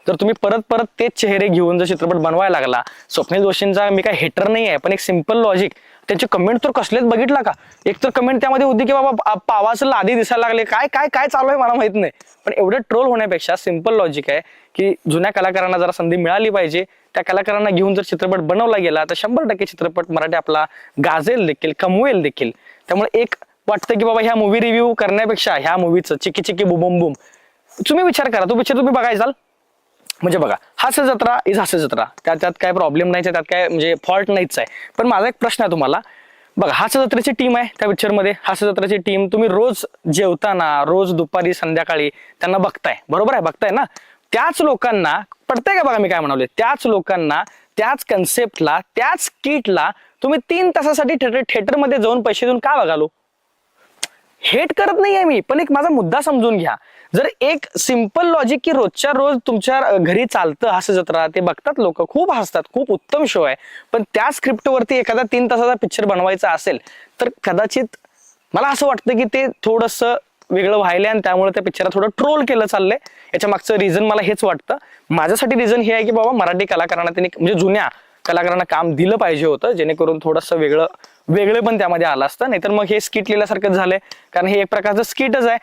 जर तुम्ही परत परत तेच चेहरे घेऊन जर चित्रपट बनवायला लागला, स्वप्नील जोशींचा मी काय हेटर नाही आहे, पण एक सिंपल लॉजिक, त्यांचे कमेंट तर कसलेच बघितला का? एक तर कमेंट त्यामध्ये होती की बाबा पावाचं लादी दिसायला लागले, काय काय काय चालू आहे मला माहित नाही. पण एवढं ट्रोल होण्यापेक्षा सिंपल लॉजिक आहे की जुन्या कलाकारांना जरा संधी मिळाली पाहिजे, त्या कलाकारांना घेऊन जर चित्रपट बनवला गेला तर 100% चित्रपट मराठी आपला गाजेल देखील, कमवेल देखील. त्यामुळे एक वाटतं की बाबा ह्या मूवी रिव्ह्यू करण्यापेक्षा ह्या मूवीचं चिकी चिकी बुबुम बुम तुम्ही विचार करा, तो पिक्चर तुम्ही बघायचाल म्हणजे बघा, हास्य जत्रा इज हास्य जत्रा, त्यात काय प्रॉब्लेम नाही, त्यात काय म्हणजे फॉल्ट नाहीच आहे. पण माझा एक प्रश्न आहे तुम्हाला, बघा हास्य जत्रेची टीम आहे त्या पिक्चरमध्ये, हास्य जत्रेची टीम तुम्ही रोज जेवताना, रोज दुपारी संध्याकाळी त्यांना बघताय, बरोबर आहे, बघताय ना? त्याच लोकांना पडतंय का बघा मी काय म्हणाले, त्याच लोकांना त्याच कन्सेप्टला त्याच किटला तुम्ही 3 तासासाठी थिएटरमध्ये जाऊन पैसे देऊन का बघालो? हेट करत नाहीये मी, पण एक माझा मुद्दा समजून घ्या. जर एक सिंपल लॉजिक की रोजच्या रोज तुमच्या घरी चालतं हास्य जत्रा, ते बघतात लोक, खूप हसतात, खूप उत्तम शो आहे, पण त्या स्क्रिप्टवरती एखादा 3 तासाचा पिक्चर बनवायचा असेल तर कदाचित मला असं वाटतं की ते थोडंसं वेगळं व्हायलंय आणि त्यामुळे त्या पिक्चरला थोडं ट्रोल केलं चाललंय. याच्या मागचं रिझन मला हेच वाटतं. माझ्यासाठी रिझन हे आहे की बाबा मराठी कलाकारांना त्यांनी म्हणजे जुन्या कलाकारांना काम दिलं पाहिजे होतं, जेणेकरून थोडंसं वेगळं पण त्यामध्ये आलं असतं. नाहीतर मग हे स्किट लिहिल्यासारखंच झालंय, कारण हे एक प्रकारचं स्किटच आहे.